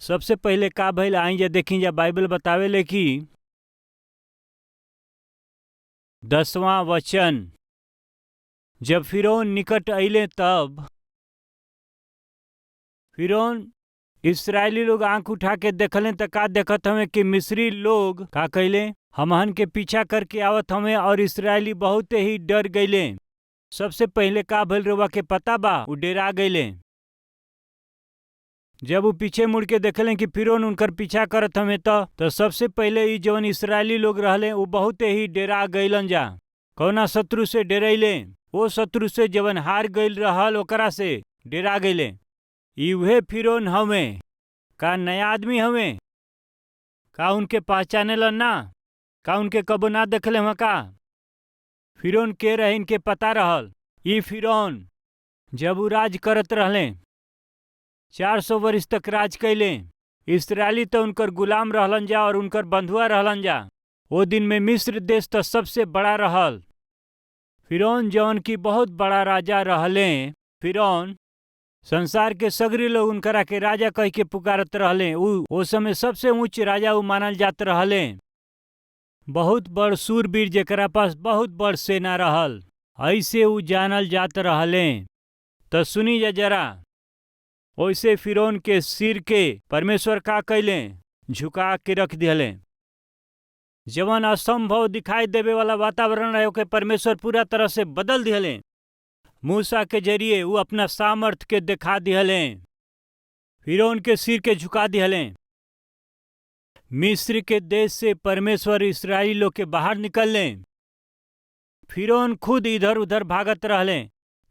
सबसे पहिले का भइल आई जा देखी जा बाइबल बतावेले कि 10वां वचन जब फिरौन निकट अइले तब फिरौन इस्राएली लोग आंख उठा के देखले त का देखत हमें कि मिस्री लोग का कइले हमहन के पीछा करके आवत हमें और इस्राएली बहुत ही डर गइले। सबसे पहिले का भइल रउआ के पता बा? उ डेरा गइले। जब वो पीछे मुड़ के देखले कि फिरौन उनकर पीछा करत हमें तो सबसे पहिले ई जवन इस्राएली लोग रहले वो बहुत ही डेरा गइलन जा। कौना शत्रु से डेरैले? वो शत्रु से जवन हार गइल रहल ओकरा से डेरा गइले। ई उहे फिरौन हमें का नया आदमी हमें का उनके पहचानेलन ना? का उनके कबो ना देखले हम का? फिरौन के रहे इनके पता रहल। ई फिरौन जब उ राज करत रहले 400 वर्ष तक राज कैले। इस्राएली तो उनकर गुलाम रहलन जा और उनकर बंधुआ रहलन जा। वो दिन में मिस्र देश तो सबसे बड़ा रहल। फिरौन जौन की बहुत बड़ा राजा रहले। फिरौन संसार के सगरी लोग उनकरा के राजा कह के पुकारत रहले। ओ समय सबसे ऊंच राजा उ मानल जात रहले। बहुत बड़ सूरवीर जेकरा पास बहुत बड़ सेना रहल ऐसे उ जानल जात रहले। तो सुनी जा जरा। ओइसे फिरौन के सिर के परमेश्वर का कैले? झुका के रख दिहले। जवन असंभव दिखाई देवे वाला वातावरण है ओके परमेश्वर पूरा तरह से बदल दिहले। मूसा के जरिए वो अपना सामर्थ के दिखा दिहले। फिरौन के सिर के झुका दिहले। मिस्र के देश से परमेश्वर इस्राएली लोग के बाहर निकलले। फिरौन खुद इधर उधर भागत रहले।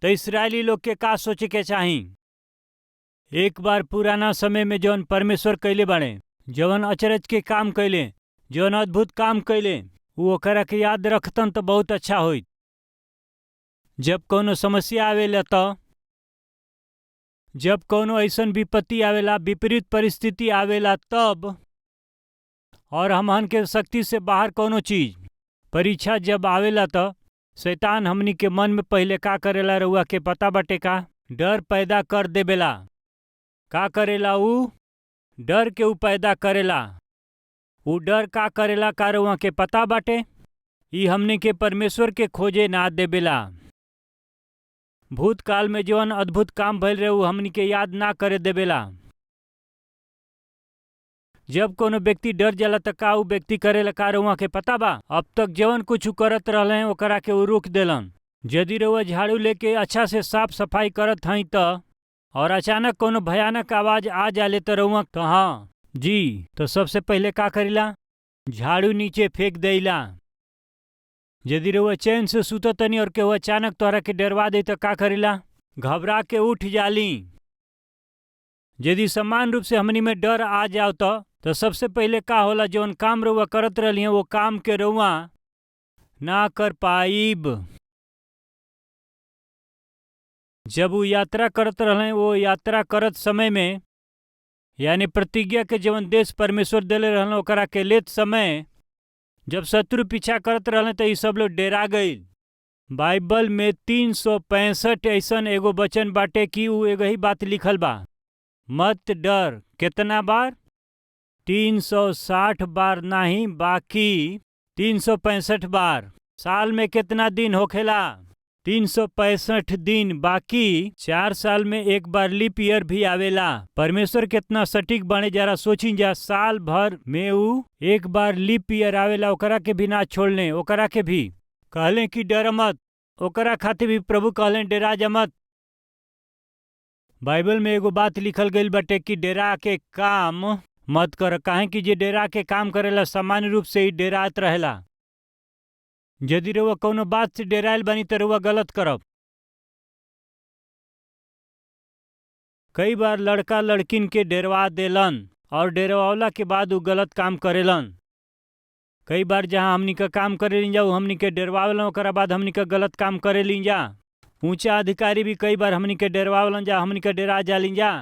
तो इस्राएली लोग के का सोचे के चाही? एक बार पुराना समय में जौन परमेश्वर कैले बाड़े, जवन अचरज के काम कैले, जौन अद्भुत काम कैले, वो ओकरा के याद रखतन तो बहुत अच्छा होइत। जब कोनो समस्या आवेला जब कोनो ऐसन विपत्ति आवेला, विपरीत परिस्थिति आवेला तब, और हमहन के शक्ति से बाहर कोनो चीज परीक्षा जब आवेला तो शैतान हमनी के मन में पहिले का करेला रउआ के पता बाटे का? डर पैदा कर देवेला। का करेला उ? डर के उ पैदा करेला। उ डर का करेला का रउआ के पता बाटे? ई हमनी के परमेश्वर के खोजे ना देवेला। भूतकाल में जौन अद्भुत काम भइल रहे उ हमनी के याद ना करे देवेला। जब कोनो व्यक्ति डर जाला त का उ व्यक्ति करेला का रउआ के पता बा? अब तक जवन कुछ करत रहले ओकरा के उ रोक देलन। यदि रउआ झाड़ू लेके अच्छा से साफ सफाई करत हई त और अचानक कोनो भयानक आवाज आ जाले तो रउआ कहाँ जी? तो सबसे पहिले का करेला? झाड़ू नीचे फेंक देला। यदि रउआ चैन से सुतत तनी और केहू अचानक तोहरा के डरवा दे तो का करेला? घबरा के उठ जाली। यदि समान रूप से हमनी में डर आ जाओ तो सबसे पहिले का होला? जौन काम रउआ करत रहली वो काम के रउआ ना कर पाइब। जब वो यात्रा करत रहले वो यात्रा करत समय में यानी प्रतिज्ञा के जवन देश परमेश्वर देले रहले ओकरा के लेत समय जब शत्रु पीछा करत रहले तो ई सब लोग डेरा गईल। बाइबल में 365 ऐसन एगो वचन बाटे कि उ एगो ही बात लिखल बा, मत डर। कितना बार? 360 बार नहीं, बाकी 365 बार। साल में कितना दिन होखेला? 365 दिन, बाकी 4 साल में एक बार लीप ईयर भी आवेला। परमेश्वर कितना सटीक बने जरा सोची जा। साल भर में उ एक बार लीप ईयर आवेला, ओकरा के भी ना छोड़ले। ओकरा के भी कहले कि डर मत। ओकरा खातिर भी प्रभु कहले डेरा जा मत। बाइबल में एगो बात लिखल गईल बाटे कि डेरा के काम मत कर। काहे कि जे डेरा के काम करेला सामान्य रूप से ही डेरात रहेला। यदि रउआ कोनो बात से डेराइल बनी तो रउआ गलत करब। कई बार लड़का लड़किन के डेरवा देलन और डेरवावला के बाद उ गलत काम करेलन। कई बार जहाँ हमनी का काम करे लीन जा हमनी के डेरवावलन, ओकरा बाद हमनी का गलत काम करे लीन जा। ऊंचा अधिकारी भी कई बार हमनी के डेरवावलन जा, हमनी के डेरा जा लीन जा।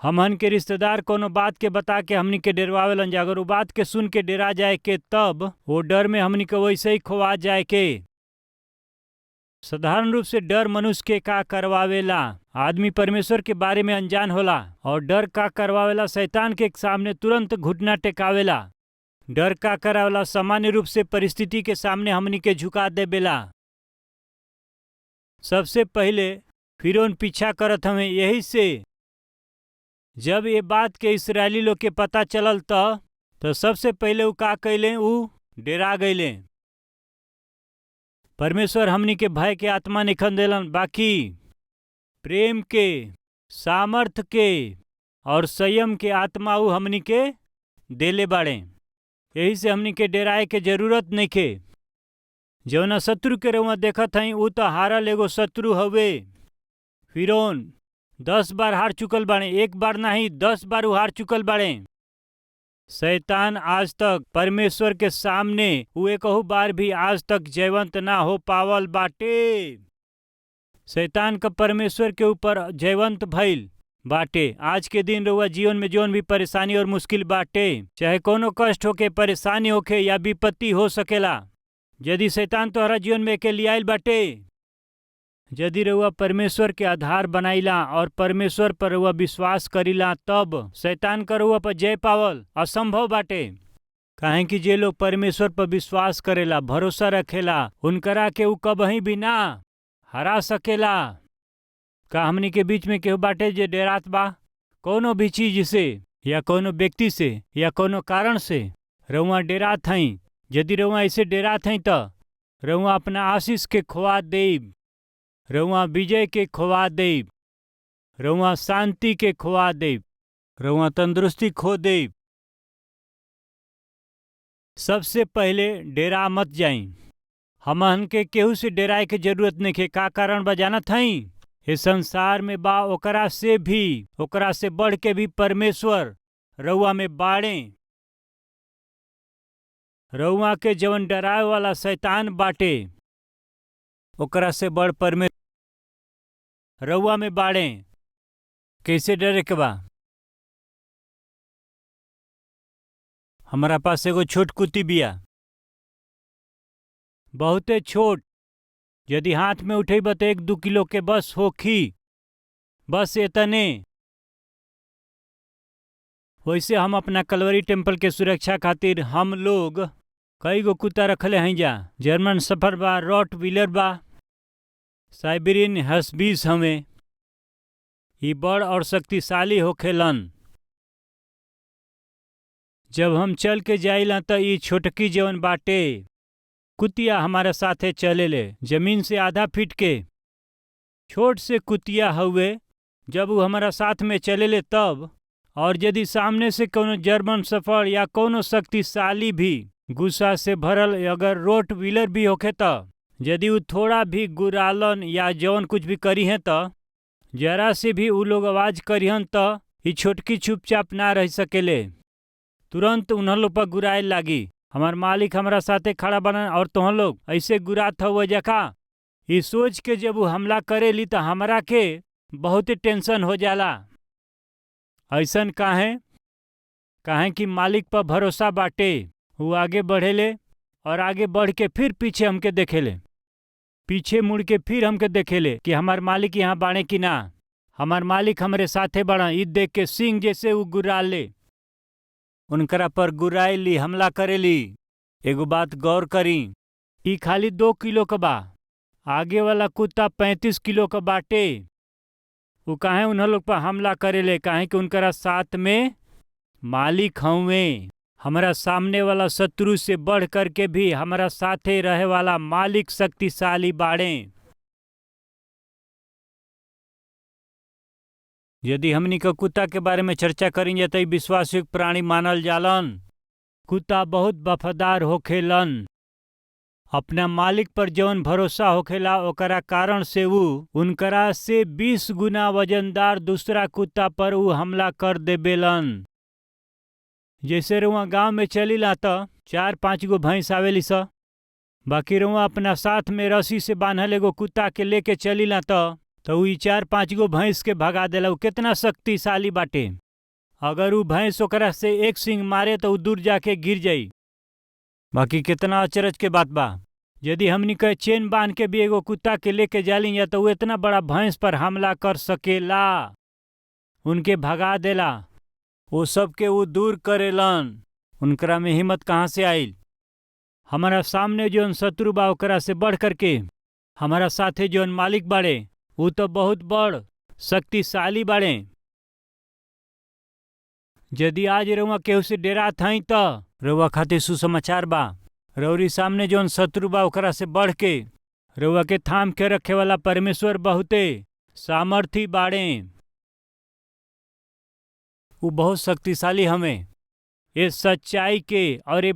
हमहन के रिश्तेदार कोनो बात के बता के हमनी के डेरवावेलन जा। अगर वो बात के सुन के डेरा जाए के तब वो डर में हमनी के वैसे ही खोवा जाए के। साधारण रूप से डर मनुष्य के का करवावेला। आदमी परमेश्वर के बारे में अनजान होला और डर का करवावेला शैतान के सामने तुरंत घुटना टेकावेला। डर का करावेला सामान्य रूप से परिस्थिति के सामने हमनी के झुका देवेला। सबसे पहले फिरौन पीछा करत हमें, यही से जब ये बात के इस्राएली लोग के पता चलल तो सबसे पहले उ का कैले, उ डेरा गईले। परमेश्वर हमनी के भय के आत्मा निखन देलन, बाकी प्रेम के, सामर्थ के और संयम के आत्मा उ हमनी के देले बाड़े। यही से हमनी के डेराए के जरूरत नहीं के। जौना शत्रु के रउआ देखत हई उ तो हारल एगो शत्रु हवे। फिरौन 10 बार हार चुकल बाड़े, एक बार नहीं 10 बार उ हार चुकल बाड़े। शैतान आज तक परमेश्वर के सामने उ एकहु बार भी आज तक जयवंत ना हो पावल बाटे। शैतान का परमेश्वर के ऊपर जयवंत भइल बाटे। आज के दिन रउआ जीवन में जौन भी परेशानी और मुश्किल बाटे, चाहे कोनो कष्ट होके, परेशानी होके या विपत्ति हो सकेला, यदि शैतान तोहरा जीवन में के लियाइल बाटे, यदि रउआ परमेश्वर के आधार बनाइला और परमेश्वर पर रउआ विश्वास करिला, तब शैतान का रउआ पर जय पावल असंभव बाटे। काहे कि जे लोग परमेश्वर पर विश्वास करेला, भरोसा रखेला, उनकरा के उ कबही भी ना हरा सकेला। का हमनी के बीच में केहू बाटे जे डेरात बा कोनो भी चीज से या कोनो व्यक्ति से या कोनो कारण से? रउआ डेरात हई। यदि रउआ ऐसे डेरात हई त रउआ अपना आशीष के खोआ देब, रउआ विजय के खोआ देब, रउआ शांति के खोआ देब, रउआ तंदुरुस्ती खो देब। सबसे पहले डेरा मत जाई। हमहन के केहू से डेराए के जरूरत नहीं के। का कारण बा जानत हई? ये संसार में बा ओकरा से भी, ओकरा से बढ़ के भी परमेश्वर रउआ में बाड़े। रउआ के जवन डराए वाला शैतान बाटे, ओकरा से बढ़ परमेश्वर रउआ में बाड़े। कैसे डरे के बा? हमारा पास एगो छोट कुत्ती बिया, बहुते छोट। यदि हाथ में उठेब तो 1-2 किलो के बस होखी, बस इतने। वैसे हम अपना कलवरी टेम्पल के सुरक्षा खातिर हम लोग कई गो कुत्ता रखले हैं जा। जर्मन शेफर्ड बा, रॉट व्हीलर बा, साइबेरियन हस्कीज हमें। ई बड़ और शक्तिशाली होखेलन। जब हम चल के जाइला त ई छोटकी जवन बाटे कुतिया हमारे साथे चलेले, जमीन से आधा फीट के छोट से कुतिया हउए। जब वो हमारा साथ में चलेले तब, और यदि सामने से कोनो जर्मन शेफर्ड या कोनो शक्तिशाली भी गुस्सा से भरल अगर रोट व्हीलर भी होखे त यदि वो थोड़ा भी गुरालन या जवन कुछ भी करी हैं त जरा से भी उ लोग आवाज करिहन त ई छोटकी चुपचाप ना रह सकेले, तुरंत उन्हन लोग पर गुराए लागी। हमार मालिक हमारा साथे खड़ा बनन और तुहन लोग ऐसे गुरात हो जखा। ये सोच के जब वो हमला करेली तो हमरा के बहुत टेंशन हो जाला। ऐसन काहे? कि मालिक पर भरोसा बाटे। वो आगे बढ़ेले और आगे बढ़ के फिर पीछे हमके देखेले, पीछे मुड़ के फिर हमके देखेले कि हमार मालिक यहाँ बाड़े कि ना। हमार मालिक हमरे साथे बाड़ा। ई देख के सिंह जैसे वो गुर्राले, उनकरा पर गुर्राइली, हमला करेली। एगो बात गौर करी, ई खाली 2 किलो का बा, आगे वाला कुत्ता 35 किलो का बाटे। वो काहे उन्ह लोग पर हमला करेले? काहे कि उनकरा साथ में मालिक हउवे। हमारा सामने वाला शत्रु से बढ़ कर के भी हमारा साथे रहे वाला मालिक शक्तिशाली बाड़े। यदि हमनी का कुत्ता के बारे में चर्चा करी जाए तो विश्वासयोग्य प्राणी मानल जालन। कुत्ता बहुत वफादार होखेलन। अपना मालिक पर जवन भरोसा होखेला ओकरा कारण से वो उनकरा से 20 गुना वजनदार दूसरा कुत्ता पर वो हमला कर देबेलन। जैसे रुआ गांव में चलीला तो 4-5 गो भैंस आवेली स, बाकी रुआ अपना साथ में रस्सी से बांधल एगो कुत्ता के लेके चलीला तो उ 4-5 गो भैंस के भगा देला। उ कितना शक्तिशाली बाटे। अगर उ भैंस ओकरा से एक सींग मारे तो उ दूर जाके गिर जाई। बाकी कितना अचरज के बात बा, यदि हमनी के चेन बांध के भी एगो कुत्ता के लेके जाली या तो वो इतना बड़ा भैंस पर हमला कर सकेला, उनके भगा देला, वो सबके वो दूर करेलन। उनकरा में हिम्मत कहाँ से आइल? हमारा सामने जौन शत्रु बा ओकरा से बढ़ करके हमारा साथे जौन मालिक बाड़े वो तो बहुत बड़ शक्तिशाली बाड़े। यदि आज रउआ केहू से डेरात हई त रउआ खातिर सुसमाचार बा। रउरी सामने जौन शत्रु बा ओकरा से बढ़ के रउआ के थाम के रखे वाला परमेश्वर बहुते सामर्थी बाड़े। वो बहुत शक्तिशाली हमें। ये सच्चाई के और ये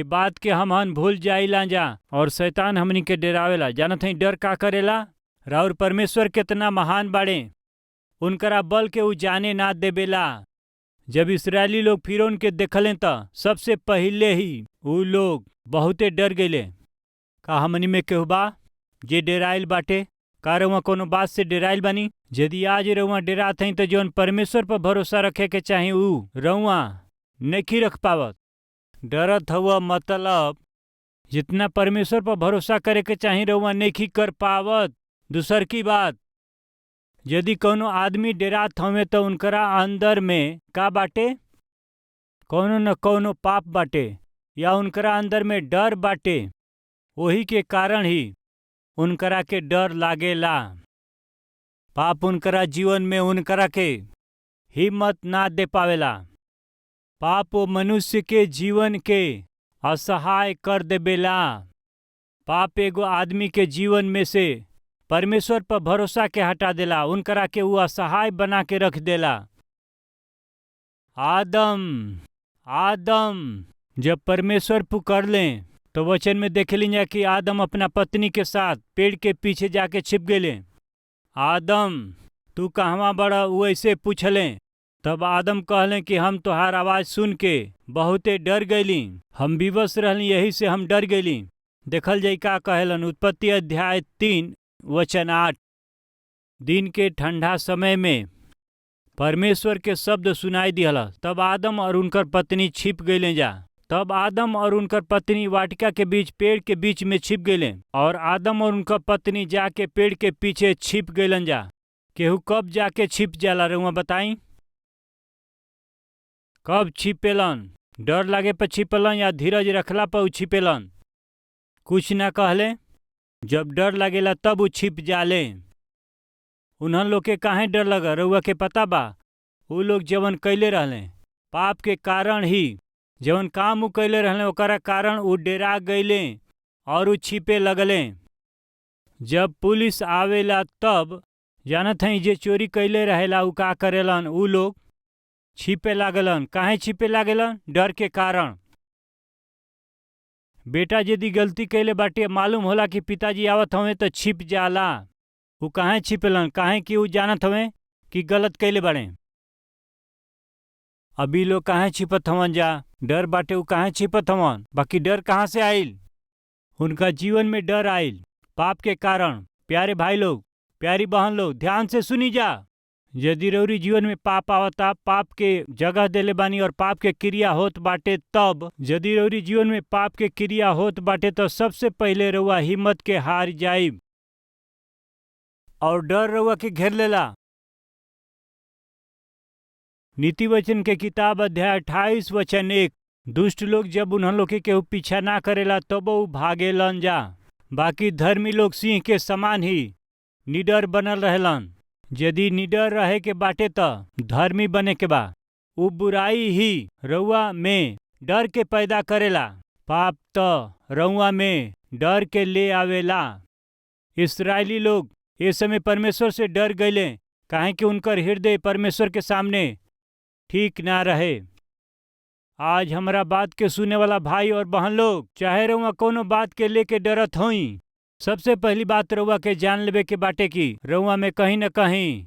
बात के हमहन भूल जाइला जा और शैतान हमनी के डरावेला। जानत हई डर का करेला? राउर परमेश्वर कितना महान बाड़े, उनकरा बल के उ जाने ना देवेला। जब इस्राएली लोग फिरौन के देखलें त सबसे पहिले ही उ लोग बहुते डर गईले। का हमनी में केहू बा जे डेराइल बाटे? का रउआ कोनो बात से डेराइल बानी? यदि आज रउआ डेरात हई त जौन परमेश्वर पर भरोसा रखे के चाही उ रउआ नहीं रख पावत। डरत हुआ मतलब जितना परमेश्वर पर भरोसा करे के चाही रउआ नहीं कर पावत। दूसर की बात, यदि कोनो आदमी डेरात हवे तो उनकरा अंदर में का बाटे? कोनो न कोनो पाप बाटे या उनकरा अंदर में डर बाटे। वही के कारण ही उनकरा के डर लागेला। पाप उनकरा जीवन में उनकरा के हिम्मत ना दे पावेला। पाप वो मनुष्य के जीवन के असहाय कर देवेला। पाप एगो आदमी के जीवन में से परमेश्वर पर भरोसा के हटा देला, उनकरा के वो असहाय बना के रख देला। आदम जब परमेश्वर पुकार लें तो वचन में देखेली जा कि आदम अपना पत्नी के साथ पेड़ के पीछे जाके छिप गए। आदम तू कहवा बड़ा? वो ऐसे पूछले। तब आदम कहले कि हम तोहार आवाज सुन के बहुते डर गईली, हम विवश रहली, यही से हम डर गईली। देखल जाई का कहेलन उत्पत्ति अध्याय 3 वचन 8। दिन के ठंडा समय में परमेश्वर के शब्द सुनाई दिहला। तब आदम और उनकर पत्नी छिप गईले जा। तब आदम और उनकर पत्नी वाटिका के बीच पेड़ के बीच में छिप गईले और आदम और उनकर पत्नी जाके पेड़ के पीछे छिप गईलन जा। केहू कब जाके छिप जाला रउआ बताई? कब छिपेलन? डर लागे पर छिपेलन या धीरज रखला पर छिपेलन? कुछ ना कहले। जब डर लगेला तब वो छिप जाले। उन्हन लोग के काहे डर लगा रउआ के पता बा? वो लोग जवन कैले रहले पाप के कारण ही, जवन काम वो कैले रहले ओकरा कारण वो डेरा गईले और वो छिपे लगले। जब पुलिस आवेला तब जानत हई जे चोरी कैले रहेला उ का करेलन? उ लोग छिपे लागलन। काहे छिपे लागलन? डर के कारण। बेटा यदि गलती कैले बाटे मालूम होला कि पिताजी आवत हवे तो छिप जाला। उ काहे छिपेलन? काहे कि उ जानत हवे कि गलत कैले बाड़े। अभी लोग काहे छिपत हवन जा? डर बाटे उ काहे छिपत हवन। बाकी डर कहाँ से आइल? उनका जीवन में डर आइल पाप के कारण। प्यारे भाई लोग, प्यारी बहन लोग, ध्यान से सुनी जा। यदि रउरी जीवन में पाप आवता, पाप के जगह देले बानी और पाप के क्रिया होत बाटे, तब यदि रउरी जीवन में पाप के क्रिया होत बाटे तो सबसे पहिले रउआ हिम्मत के हार जाइब और डर रउआ के घेर लेला। नीति वचन के किताब अध्याय 28 वचन 1। दुष्ट लोग जब उन्हन लोग के केहू पीछा ना करेला तब वो भागेलन जा। बाकी धर्मी लोग सिंह के समान ही निडर बनल रहेलन। यदि निडर रहे के बाटे त धर्मी बने के बा। उ बुराई ही रउआ में डर के पैदा करेला। पाप त रउआ में डर के ले आवेला। इस्राएली लोग ये समय परमेश्वर से डर गईले काहे कि उनकर हृदय परमेश्वर के सामने ठीक ना रहे। आज हमारा बात के सुने वाला भाई और बहन लोग, चाहे रउआ कोनो बात के लेके डरत होई, सबसे पहली बात रउआ के जान लेवे के बाटे कि रउआ में कहीं न कहीं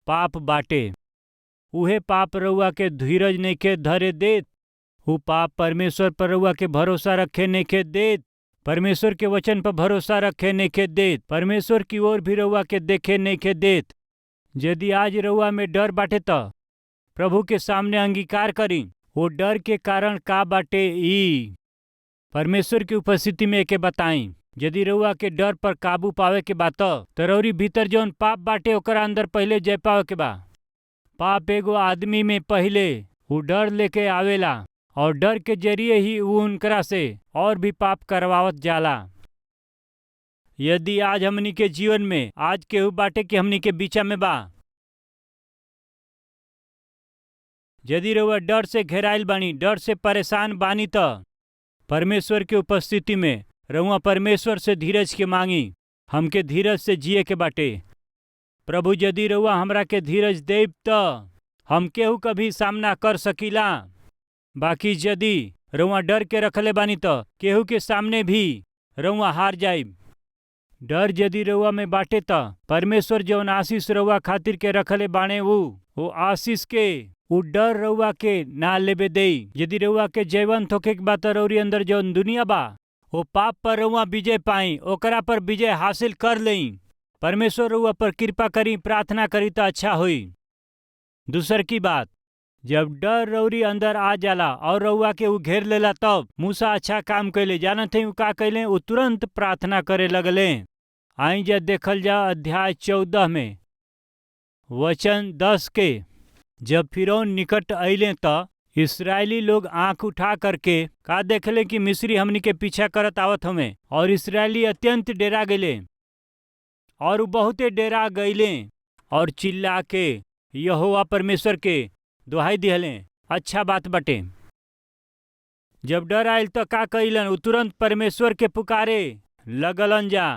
पाप बाटे। उहे पाप रउआ के धीरज नइखे धरे देत। उ पाप परमेश्वर पर रउआ के भरोसा रखे नइखे देत। परमेश्वर के वचन पर भरोसा रखे नइखे देत। परमेश्वर की ओर भी रउआ के देखे नइखे देत। यदि आज रउआ में डर बाटे त प्रभु के सामने अंगीकार करी। वो डर के कारण का बाटे ई परमेश्वर की उपस्थिति में एके बताई। यदि रउआ के डर पर काबू पावे के बा त रउरी भीतर जौन पाप बाटे ओकरा अंदर पहले जय पावे के बा। पाप एगो आदमी में पहले वो डर लेके आवेला और डर के जरिए ही वो उनकरा से और भी पाप करवावत जाला। यदि आज हमनी के जीवन में आज केहू बाटे कि हमनी के बीचा में बा, यदि रउआ डर से घेराइल बानी, डर से परेशान बानी त परमेश्वर के उपस्थिति में रउआ परमेश्वर से धीरज के मांगी। हमके धीरज से जिए के बाटे। प्रभु यदि रउआ हमरा के धीरज देब त हम केहू कभी सामना कर सकीला। बाकी यदि रउआ डर के रखले बानी त केहू के सामने भी रउआ हार जाइब। डर यदि रउआ में बाटे त परमेश्वर जौन आशीष रउआ खातिर के रखले बाणे वो आशीष के वो डर रउआ के ना लेबे देई। यदि रउआ के जयवंत होके के बा त रउरी अंदर जौन दुनिया बा वो पाप पर रउआ विजय पाई, ओकरा पर विजय हासिल कर लेई। परमेश्वर रउआ पर कृपा करी, प्रार्थना करी त अच्छा होई। दूसर की बात, जब डर रउरी अंदर आ जाला और रउआ के उ घेर लेला तब मूसा अच्छा काम कैले। जानत हई उ का कैले? उ तुरंत प्रार्थना करे लगले। आई जा देखल जा अध्याय 14 में वचन 10 के। जब फिरौन निकट अइले त इस्राएली लोग आंख उठा करके का देखले कि मिस्री हमनी के पीछा करत आवत हमें, और इस्राएली अत्यंत डेरा गईले और उ बहुते डेरा गईले और चिल्ला के यहोवा परमेश्वर के दुहाई दिहले। अच्छा बात बटे। जब डर आयल त का कइलन? उ तुरंत परमेश्वर के पुकारे लगलन जा।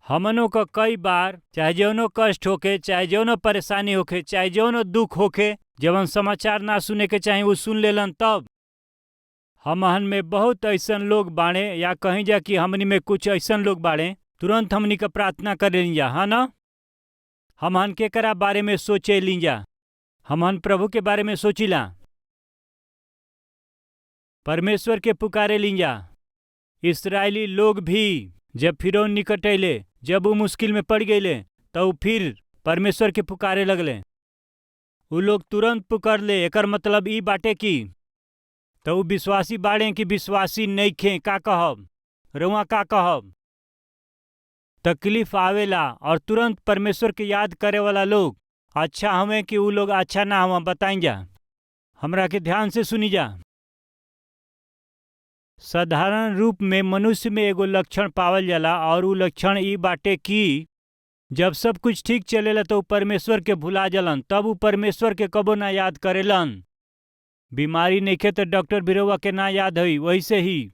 हमनों का कई बार चाहे जौनो कष्ट होके, चाहे जौनो परेशानी होके, चाहे जौनो दुख होके, जवन समाचार ना सुने के चाहे वो सुन लेलन। तब हमहन में बहुत ऐसन लोग बाड़े, या कहीं जा कि हमनी में कुछ ऐसन लोग बाड़े तुरंत हमनी का प्रार्थना करे लीजा। हाँ ना? हमहन केकरा बारे में सोचे लीजा? हमहन प्रभु के बारे में सोचिला, परमेश्वर के पुकारे लीजा। इस्राएली लोग भी जब फिरौन निकट अइले, जब वो मुश्किल में पड़ गईले तो फिर परमेश्वर के पुकारे लगले। उ लोग तुरंत पुकार ले। एकर मतलब ई बाटे कि तो उ विश्वासी बाड़े कि विश्वासी नइखे। का कहब? रउआ का कहब? तकलीफ आवेला और तुरंत परमेश्वर के याद करे वाला लोग अच्छा हमें कि उ लोग अच्छा ना हमें? बताई जा, हमरा के ध्यान से सुनी जा। साधारण रूप में मनुष्य में एगो लक्षण पावल जाला और उ लक्षण ई बाटे कि जब सब कुछ ठीक चलेला तो परमेश्वर के भुला जलन, तब उ परमेश्वर के कबो ना याद करेलन। बीमारी नइखे तो डॉक्टर भी रउआ के ना याद हई। वैसे ही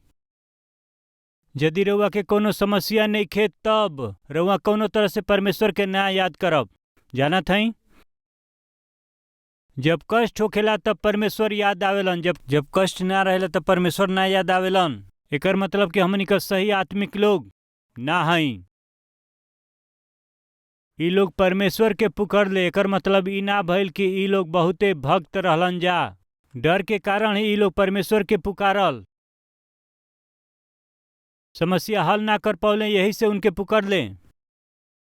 यदि रउआ के कोनो समस्या नइखे तब रउआ कोनो तरह से परमेश्वर के ना याद करब। जानत हई, जब कष्ट होखेला तब परमेश्वर याद आवेलन, जब कष्ट ना रहेला तब परमेश्वर ना याद आवेलन। एकर मतलब कि हमनी का सही आत्मिक लोग ना हई। ई लोग परमेश्वर के पुकार ले। एकर मतलब ई ना भइल कि ई लोग बहुते भक्त रहलन जा। डर के कारण ही ई लोग परमेश्वर के पुकारल, समस्या हल ना कर पौले, यही से उनके पुकार ले।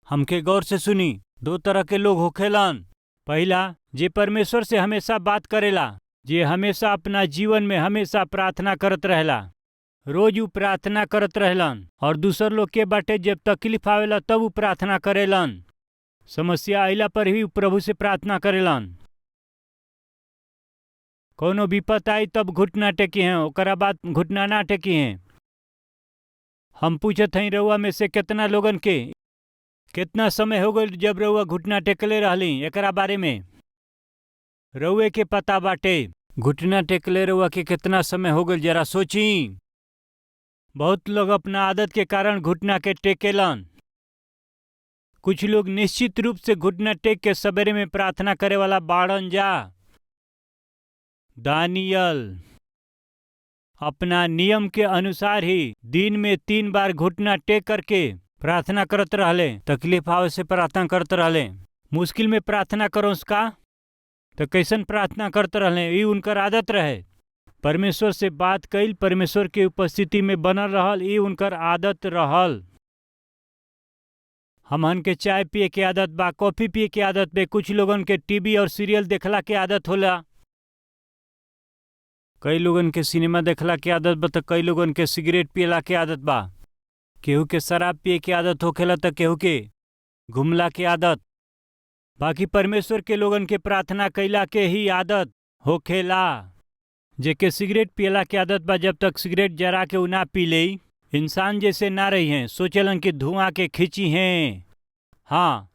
हमके गौर से सुनी। दो तरह के लोग होखेलन। पहला, जे परमेश्वर से हमेशा बात करेला, जे हमेशा अपना जीवन में हमेशा प्रार्थना करत रहेला, रोज उ प्रार्थना करत रहेलन। और दूसर लोग के बाटे जब तकलीफ आवेला तब उ प्रार्थना करेलन, समस्या आइला पर ही प्रभु से प्रार्थना करेलन। कोनो विपत आई तब घुटना टेकी हैं, ओकरा बाद घुटना ना टेकी हैं। हम पूछत हई रउआ में से कितना लोगन के कितना समय हो गई जब रउआ घुटना टेकले रहली? एकरा बारे में रउए के पता बाटे। घुटना टेकले रउआ के कितना समय हो गई, जरा सोची। बहुत लोग अपना आदत के कारण घुटना के टेकेलन। कुछ लोग निश्चित रूप से घुटना टेक के सवेरे में प्रार्थना करे वाला बाड़न जा। दानियल अपना नियम के अनुसार ही दिन में 3 बार घुटना टेक करके प्रार्थना करत रहले। तकलीफ आवे से प्रार्थना करते रहले। मुश्किल में प्रार्थना करो का तो कैसन प्रार्थना करते रहले? ई उनकर आदत रहे। परमेश्वर से बात कइल, परमेश्वर के उपस्थिति में बनल रहल, ई उनकर आदत रहल। हमहन के चाय पिए के आदत बा, कॉफी पिए के आदत बे। कुछ लोगन के टीवी और सीरियल देखला के आदत होला। कई लोगन के सिनेमा देखला के आदत बा, त कई लोगन के सिगरेट पियला के आदत बा, केहू के शराब पिए के आदत होखेला, त केहू के घुमला के आदत। बाकी परमेश्वर के लोगन के प्रार्थना कैला के ही आदत होखेला। जेके सिगरेट पियला के आदत बा, जब तक सिगरेट जरा के उ ना पी ले, इंसान जैसे ना रही हैं, सोचलन कि धुआं के खींची हैं। हाँ,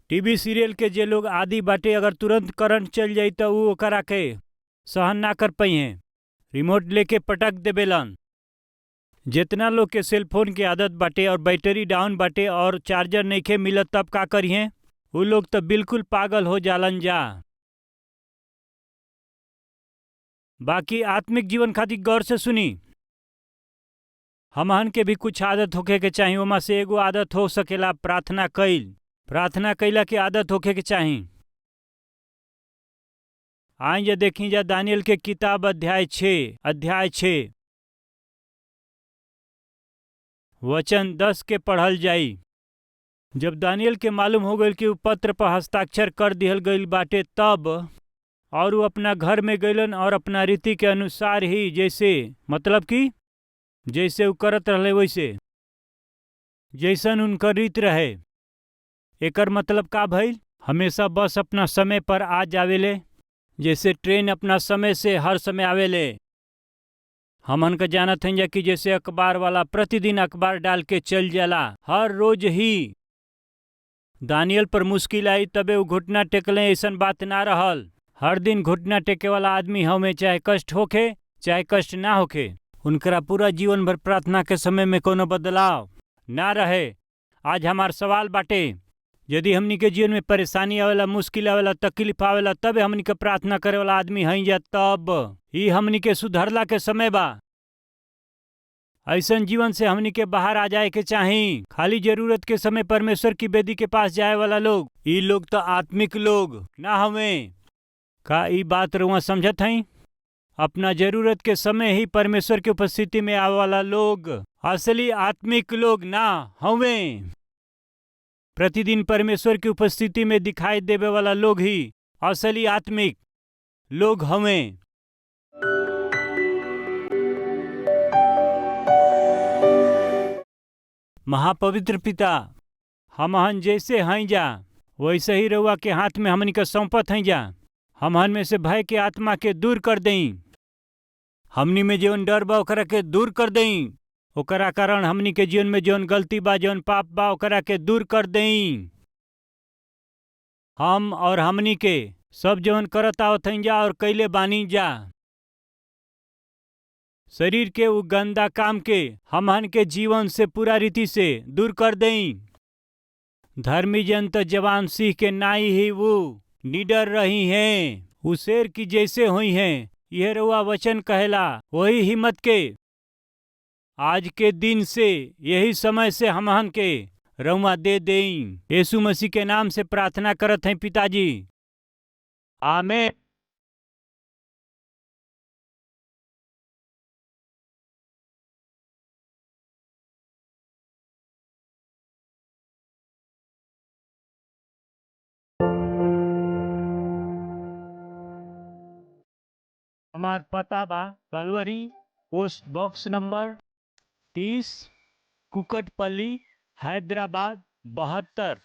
टीवी सीरियल के जे लोग आदि बाटे, अगर तुरंत करंट चल जाई तो उ ओकरा के सहन ना कर पाई हैं, रिमोट लेके पटक देबेलन। जितना लोग के सेलफोन के आदत बाटे और बैटरी डाउन बाटे और चार्जर नइखे मिलत, तब का करिए? उ लोग तो बिल्कुल पागल हो जालन जा। बाकी आत्मिक जीवन खातिर गौर से सुनी, हमहन के भी कुछ आदत होखे के चाही। ओमा से एगो आदत हो सकेला प्रार्थना कईल। प्रार्थना कईला के आदत होखे के चाही। आई जा देखी जा दानियल के किताब अध्याय 6 वचन 10 के पढ़ल जाई। जब दानियल के मालूम हो गईल कि उ पत्र पर हस्ताक्षर कर दिहल गईल बाटे, तब और उ अपना घर में गईलन और अपना रीति के अनुसार ही, जैसे मतलब कि जैसे उ करत रहले वैसे, जैसन उनकर रीत रहे। एकर मतलब का भइल? हमेशा बस अपना समय पर आ जावेले, जैसे ट्रेन अपना समय से हर समय आवेले। हमन का जानत हन जा कि जैसे अखबार वाला प्रतिदिन अखबार डाल के चल जाला, हर रोज ही दानियल पर मुश्किल आई तबे उ घुटना टेकले, ऐसन बात ना रहल। हर दिन घुटना टेके वाला आदमी हमें, चाहे कष्ट होखे चाहे कष्ट ना होखे, उनकरा पूरा जीवन भर प्रार्थना के समय में कोनो बदलाव ना रहे। आज हमार सवाल बाटे, यदि हमनी के जीवन में परेशानी आवेला, मुश्किल आवेला, तकलीफ आवेला, तब हमनी के प्रार्थना करे वाला आदमी हई जा, तब ही हमनी के सुधरला के समय बा। ऐसन जीवन से हमनी के बाहर आ जाए के चाही। खाली जरूरत के समय परमेश्वर की वेदी के पास जाए वाला लोग, ई लोग तो आत्मिक लोग ना हमें। का ई बात रुआ समझत हई? अपना जरूरत के समय ही परमेश्वर की उपस्थिति में आवे वाला लोग असली आत्मिक लोग ना हमें। प्रतिदिन परमेश्वर की उपस्थिति में दिखाई देवे वाला लोग ही असली आत्मिक लोग हमें। महापवित्र पिता, हमहन जैसे हई जा वैसे ही रउआ के हाथ में हमनी के सौंपत हई जा। हमहन में से भय के आत्मा के दूर कर देई। हमनी में जौन डर बा ओकरा के दूर कर देई। ओकरा कारण हमनी के जीवन में जौन गलती बा, जौन पाप बा, ओकरा के दूर कर देई। हम और हमनी के सब जौन करत आवत हई जा और कैले बानी जा, शरीर के उ गंदा काम के हमहन के जीवन से पूरा रीति से दूर कर देई। धर्मी जन तो जवान सिंह के नाई ही वो निडर रही हैं, उ शेर की जैसे हुई हैं। यह रउआ वचन कहेला, वही हिम्मत के आज के दिन से, यही समय से हमहन के रउआ दे देई। यीशु मसीह के नाम से प्रार्थना करत हैं पिताजी, आमीन। हमार पता बा Calvary post box number 30, Kukatpally, Hyderabad 72।